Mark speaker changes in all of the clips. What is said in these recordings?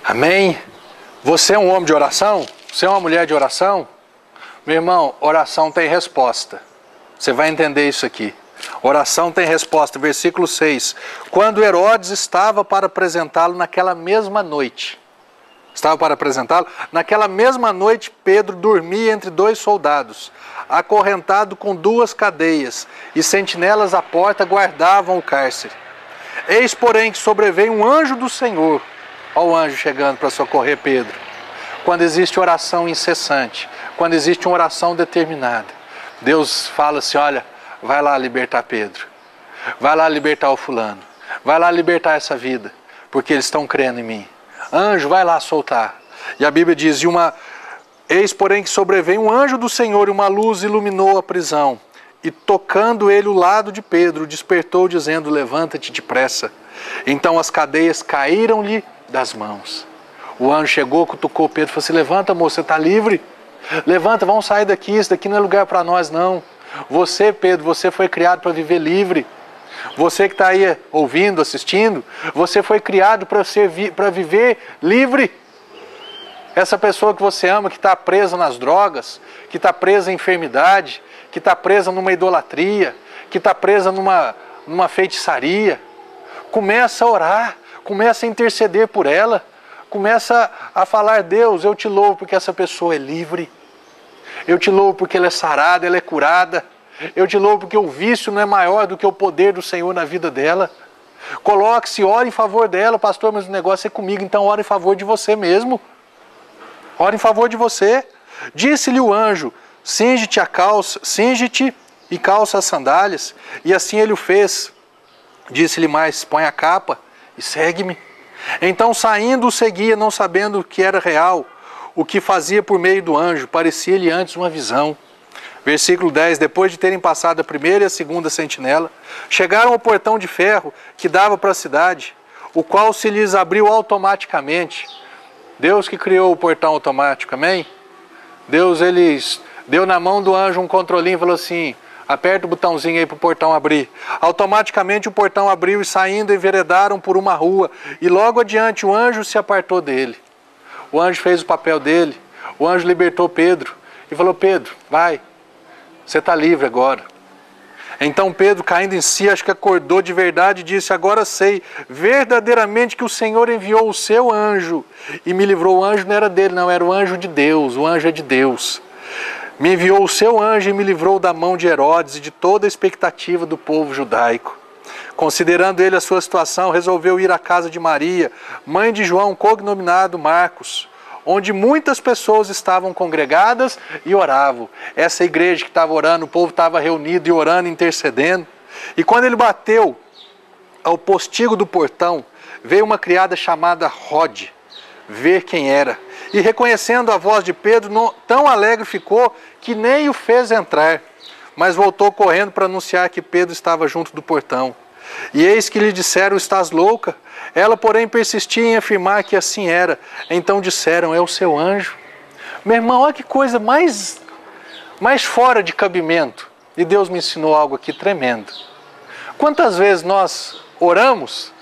Speaker 1: Amém? Você é um homem de oração? Você é uma mulher de oração? Meu irmão, oração tem resposta. Você vai entender isso aqui. Oração tem resposta. Versículo 6. Quando Herodes estava para apresentá-lo naquela mesma noite. Naquela mesma noite, Pedro dormia entre dois soldados, acorrentado com duas cadeias, e sentinelas à porta guardavam o cárcere. Eis, porém, que sobreveio um anjo do Senhor. Olha o anjo chegando para socorrer Pedro. Quando existe oração incessante, quando existe uma oração determinada, Deus fala assim, olha, vai lá libertar Pedro. Vai lá libertar o fulano. Vai lá libertar essa vida, porque eles estão crendo em mim. Anjo, vai lá soltar. E a Bíblia diz, eis, porém, que sobreveio um anjo do Senhor e uma luz iluminou a prisão. E tocando ele o lado de Pedro, despertou, dizendo, levanta-te depressa. Então as cadeias caíram-lhe das mãos. O anjo chegou, cutucou Pedro e falou assim, levanta, moço, você está livre? Levanta, vamos sair daqui, isso daqui não é lugar para nós, não. Você, Pedro, você foi criado para viver livre. Você que está aí ouvindo, assistindo, você foi criado para viver livre. Essa pessoa que você ama, que está presa nas drogas, que está presa em enfermidade, que está presa numa idolatria, que está presa numa feitiçaria, começa a orar, começa a interceder por ela, começa a falar, Deus, eu te louvo porque essa pessoa é livre, eu te louvo porque ela é sarada, ela é curada, eu te louvo porque o vício não é maior do que o poder do Senhor na vida dela. Coloque-se, ore em favor dela, pastor, mas o negócio é comigo, então ore em favor de você mesmo. Ore em favor de você. Disse-lhe o anjo, cinge-te e calça as sandálias. E assim ele o fez. Disse-lhe mais, põe a capa e segue-me. Então saindo o seguia, não sabendo o que era real, o que fazia por meio do anjo, parecia-lhe antes uma visão. Versículo 10, depois de terem passado a primeira e a segunda sentinela, chegaram ao portão de ferro que dava para a cidade, o qual se lhes abriu automaticamente. Deus que criou o portão automático, amém? Deus, ele deu na mão do anjo um controlinho e falou assim, aperta o botãozinho aí para o portão abrir. Automaticamente o portão abriu e saindo enveredaram por uma rua, e logo adiante o anjo se apartou dele. O anjo fez o papel dele, o anjo libertou Pedro e falou, Pedro, vai. Você está livre agora. Então Pedro, caindo em si, acho que acordou de verdade e disse, agora sei verdadeiramente que o Senhor enviou o seu anjo e me livrou. O anjo não era dele, não, era o anjo de Deus, o anjo é de Deus. Me enviou o seu anjo e me livrou da mão de Herodes e de toda a expectativa do povo judaico. Considerando ele a sua situação, resolveu ir à casa de Maria, mãe de João, cognominado Marcos, onde muitas pessoas estavam congregadas e oravam. Essa igreja que estava orando, o povo estava reunido e orando, intercedendo. E quando ele bateu ao postigo do portão, veio uma criada chamada Rode, ver quem era. E reconhecendo a voz de Pedro, tão alegre ficou que nem o fez entrar, mas voltou correndo para anunciar que Pedro estava junto do portão. E eis que lhe disseram, estás louca? Ela, porém, persistia em afirmar que assim era. Então disseram, é o seu anjo. Meu irmão, olha que coisa mais fora de cabimento. E Deus me ensinou algo aqui tremendo. Quantas vezes nós oramos,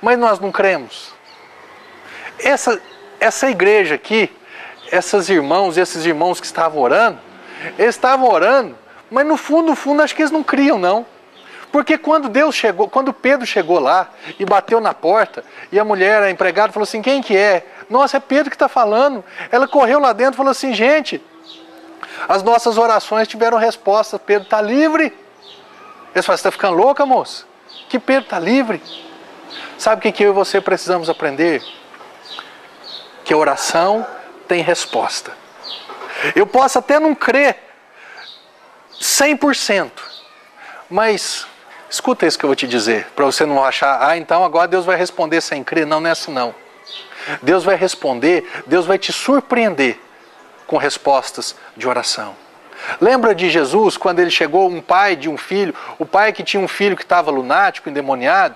Speaker 1: mas nós não cremos? Essa igreja aqui, esses irmãos que estavam orando, eles estavam orando, mas no fundo, acho que eles não criam, não. Porque quando Pedro chegou lá e bateu na porta, e a mulher, a empregada, falou assim, quem que é? Nossa, é Pedro que está falando. Ela correu lá dentro e falou assim, gente, as nossas orações tiveram resposta, Pedro está livre. Eles falaram, você está ficando louca, moça? Que Pedro está livre? Sabe o que eu e você precisamos aprender? Que a oração tem resposta. Eu posso até não crer 100%, mas escuta isso que eu vou te dizer, para você não achar, então agora Deus vai responder sem crer. Não, não é assim não. Deus vai responder, Deus vai te surpreender com respostas de oração. Lembra de Jesus, quando ele chegou, um pai de um filho, o pai que tinha um filho que estava lunático, endemoniado,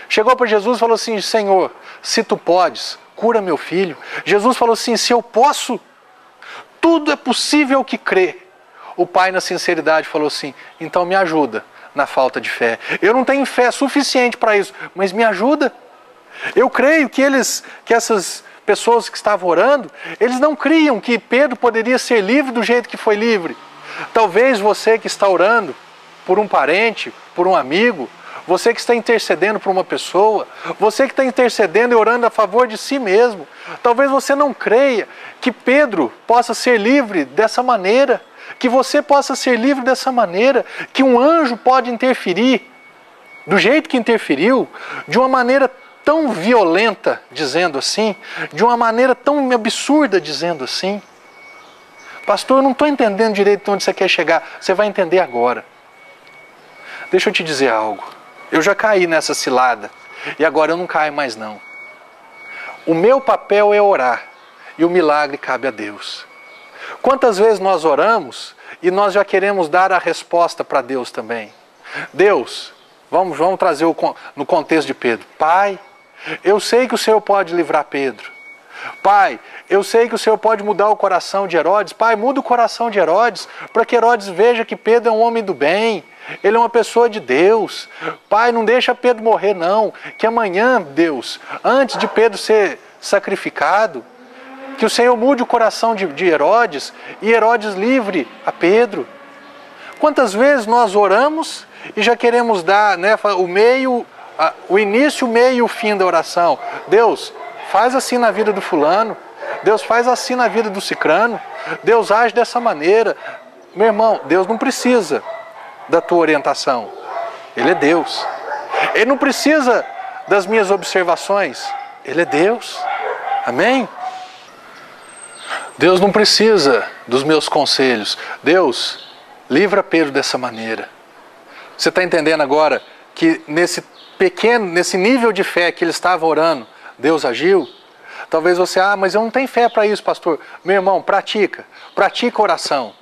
Speaker 1: chegou para Jesus e falou assim, Senhor, se tu podes, cura meu filho. Jesus falou assim, se eu posso, tudo é possível que crê. O pai, na sinceridade, falou assim, então me ajuda na falta de fé. Eu não tenho fé suficiente para isso, mas me ajuda. Eu creio que essas pessoas que estavam orando, eles não criam que Pedro poderia ser livre do jeito que foi livre. Talvez você que está orando por um parente, por um amigo, você que está intercedendo por uma pessoa, você que está intercedendo e orando a favor de si mesmo, talvez você não creia que Pedro possa ser livre dessa maneira, que você possa ser livre dessa maneira, que um anjo pode interferir do jeito que interferiu, de uma maneira tão violenta, dizendo assim, de uma maneira tão absurda, dizendo assim. Pastor, eu não estou entendendo direito onde você quer chegar. Você vai entender agora. Deixa eu te dizer algo. Eu já caí nessa cilada e agora eu não caio mais não. O meu papel é orar e o milagre cabe a Deus. Quantas vezes nós oramos e nós já queremos dar a resposta para Deus também? Deus, vamos trazer no contexto de Pedro. Pai, eu sei que o Senhor pode livrar Pedro. Pai, eu sei que o Senhor pode mudar o coração de Herodes. Pai, muda o coração de Herodes, para que Herodes veja que Pedro é um homem do bem. Ele é uma pessoa de Deus. Pai, não deixa Pedro morrer não. Que amanhã, Deus, antes de Pedro ser sacrificado, que o Senhor mude o coração de Herodes e Herodes livre a Pedro. Quantas vezes nós oramos e já queremos dar, né, o início, o meio e o fim da oração. Deus, faz assim na vida do fulano. Deus, faz assim na vida do cicrano. Deus age dessa maneira. Meu irmão, Deus não precisa da tua orientação. Ele é Deus. Ele não precisa das minhas observações. Ele é Deus. Amém? Deus não precisa dos meus conselhos. Deus, livra Pedro dessa maneira. Você está entendendo agora que nesse nível de fé que ele estava orando, Deus agiu? Talvez você, mas eu não tenho fé para isso, pastor. Meu irmão, pratica oração.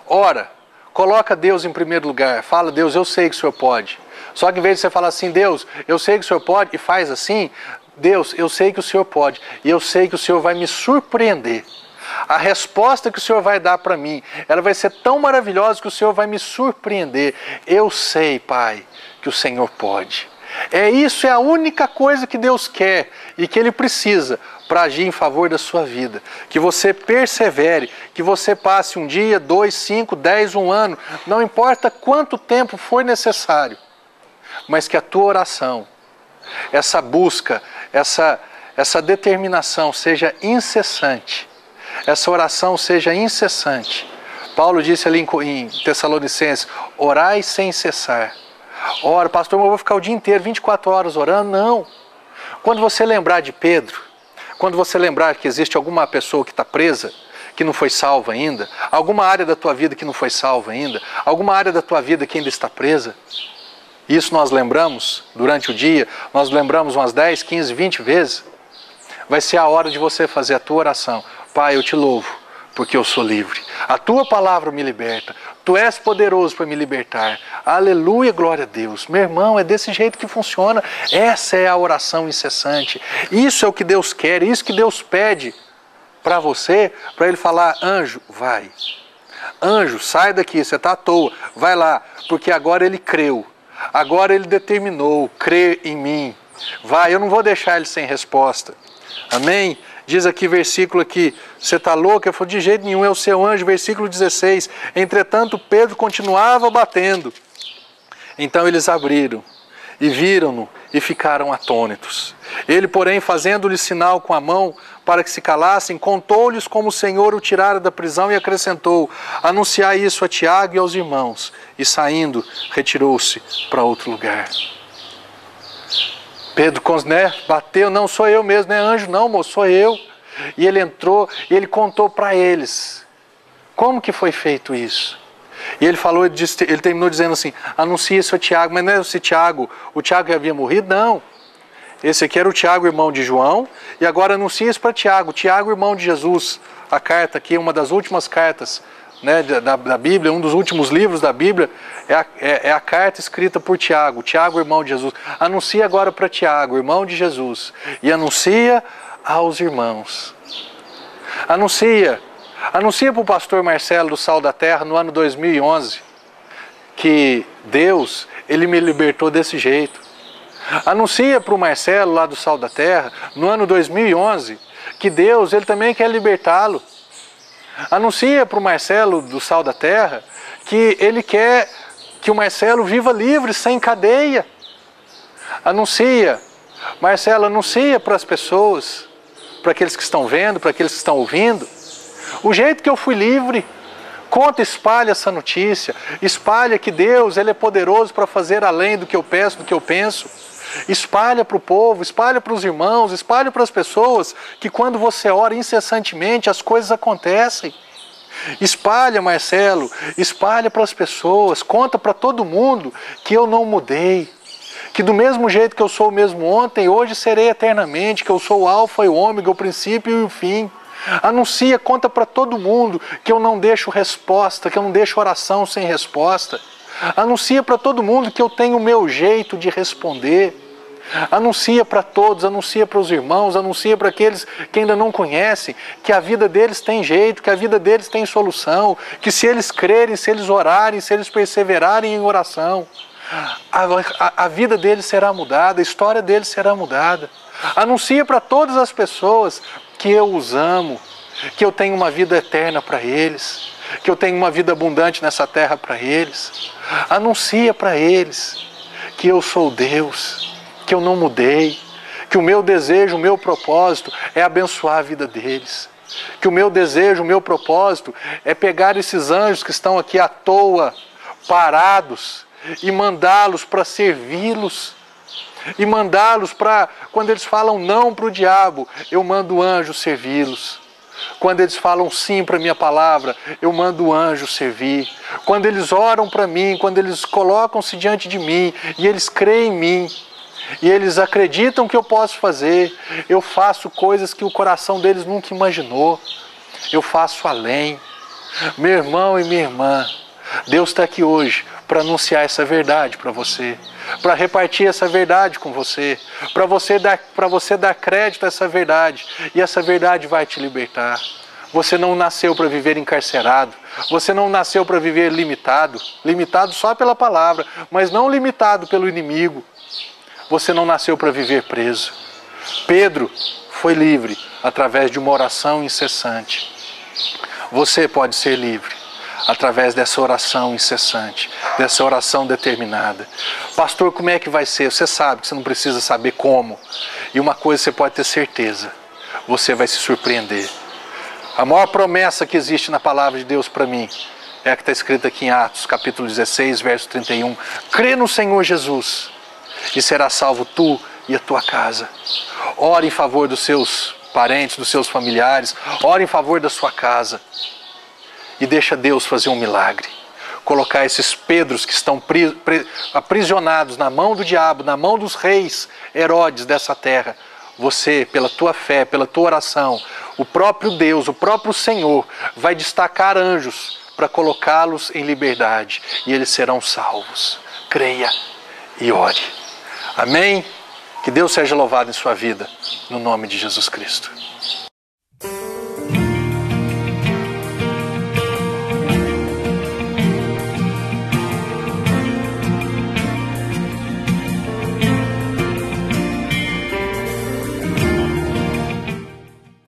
Speaker 1: Ora, coloca Deus em primeiro lugar. Fala, Deus, eu sei que o Senhor pode. Só que em vez de você falar assim, Deus, eu sei que o Senhor pode, e faz assim, Deus, eu sei que o Senhor pode, e eu sei que o Senhor vai me surpreender. A resposta que o Senhor vai dar para mim, ela vai ser tão maravilhosa que o Senhor vai me surpreender. Eu sei, Pai, que o Senhor pode. Isso é a única coisa que Deus quer e que Ele precisa para agir em favor da sua vida. Que você persevere, que você passe 1 dia, 2, 5, 10, 1 ano, não importa quanto tempo for necessário, mas que a tua oração, essa busca, essa determinação seja incessante. Essa oração seja incessante. Paulo disse ali em Tessalonicenses, orai sem cessar. Ora, pastor, mas eu vou ficar o dia inteiro, 24 horas orando? Não. Quando você lembrar de Pedro, quando você lembrar que existe alguma pessoa que está presa, que não foi salva ainda, alguma área da tua vida que não foi salva ainda, alguma área da tua vida que ainda está presa, isso nós lembramos durante o dia, nós lembramos umas 10, 15, 20 vezes, vai ser a hora de você fazer a tua oração. Pai, eu te louvo, porque eu sou livre. A tua palavra me liberta. Tu és poderoso para me libertar. Aleluia, glória a Deus. Meu irmão, é desse jeito que funciona. Essa é a oração incessante. Isso é o que Deus quer, isso que Deus pede para você, para Ele falar, anjo, vai. Anjo, sai daqui, você está à toa. Vai lá, porque agora ele creu. Agora ele determinou, crê em mim. Vai, eu não vou deixar ele sem resposta. Amém? Diz aqui, versículo aqui, você está louco? Eu falo, de jeito nenhum, é o seu anjo, versículo 16. Entretanto, Pedro continuava batendo. Então eles abriram e viram-no e ficaram atônitos. Ele, porém, fazendo-lhe sinal com a mão para que se calassem, contou-lhes como o Senhor o tirara da prisão e acrescentou, anunciai isso a Tiago e aos irmãos. E saindo, retirou-se para outro lugar. Pedro, né, bateu, não sou eu mesmo, não é anjo não, moço, sou eu. E ele entrou e ele contou para eles como que foi feito isso. E ele falou, ele terminou dizendo assim, anuncia isso a Tiago, mas não é esse Tiago, o Tiago que havia morrido, não. Esse aqui era o Tiago, irmão de João, e agora anuncia isso para Tiago, Tiago, irmão de Jesus. A carta aqui, uma das últimas cartas, né, da Bíblia, um dos últimos livros da Bíblia, é a carta escrita por Tiago, Tiago, irmão de Jesus. Anuncia agora para Tiago, irmão de Jesus, e anuncia aos irmãos. Anuncia para o pastor Marcelo do Sal da Terra no ano 2011, que Deus, Ele me libertou desse jeito. Anuncia para o Marcelo lá do Sal da Terra, no ano 2011, que Deus, Ele também quer libertá-lo. Anuncia para o Marcelo do Sal da Terra que Ele quer que o Marcelo viva livre, sem cadeia. Anuncia, Marcelo, anuncia para as pessoas, para aqueles que estão vendo, para aqueles que estão ouvindo, o jeito que eu fui livre. Conta, espalha essa notícia, espalha que Deus, Ele é poderoso para fazer além do que eu peço, do que eu penso. Espalha para o povo, espalha para os irmãos, espalha para as pessoas, que quando você ora incessantemente, as coisas acontecem. Espalha, Marcelo, espalha para as pessoas, conta para todo mundo que eu não mudei, que do mesmo jeito que eu sou o mesmo ontem, hoje serei eternamente, que eu sou o alfa e o ômega, o princípio e o fim. Anuncia, conta para todo mundo que eu não deixo resposta, que eu não deixo oração sem resposta. Anuncia para todo mundo que eu tenho o meu jeito de responder. Anuncia para todos, anuncia para os irmãos, anuncia para aqueles que ainda não conhecem, que a vida deles tem jeito, que a vida deles tem solução, que se eles crerem, se eles orarem, se eles perseverarem em oração, a vida deles será mudada, a história deles será mudada. Anuncia para todas as pessoas que eu os amo, que eu tenho uma vida eterna para eles, que eu tenho uma vida abundante nessa terra para eles. Anuncia para eles que eu sou Deus, que eu não mudei, que o meu desejo, o meu propósito é abençoar a vida deles, que o meu desejo, o meu propósito é pegar esses anjos que estão aqui à toa, parados, e mandá-los para servi-los, e mandá-los para, quando eles falam não para o diabo, eu mando o anjo servi-los. Quando eles falam sim para a minha palavra, eu mando o anjo servir. Quando eles oram para mim, quando eles colocam-se diante de mim, e eles creem em mim, e eles acreditam que eu posso fazer, eu faço coisas que o coração deles nunca imaginou. Eu faço além. Meu irmão e minha irmã, Deus está aqui hoje para anunciar essa verdade para você, para repartir essa verdade com você, para você dar crédito a essa verdade, e essa verdade vai te libertar. Você não nasceu para viver encarcerado, você não nasceu para viver limitado só pela palavra, mas não limitado pelo inimigo. Você não nasceu para viver preso. Pedro foi livre através de uma oração incessante. Você pode ser livre através dessa oração incessante, dessa oração determinada. Pastor, como é que vai ser? Você sabe que você não precisa saber como. E uma coisa você pode ter certeza, você vai se surpreender. A maior promessa que existe na palavra de Deus para mim é a que está escrita aqui em Atos, capítulo 16, verso 31. Crê no Senhor Jesus e será salvo tu e a tua casa. Ore em favor dos seus parentes, dos seus familiares. Ore em favor da sua casa. E deixa Deus fazer um milagre. Colocar esses Pedros que estão aprisionados na mão do diabo, na mão dos reis Herodes dessa terra. Você, pela tua fé, pela tua oração, o próprio Deus, o próprio Senhor, vai destacar anjos para colocá-los em liberdade. E eles serão salvos. Creia e ore. Amém? Que Deus seja louvado em sua vida, no nome de Jesus Cristo.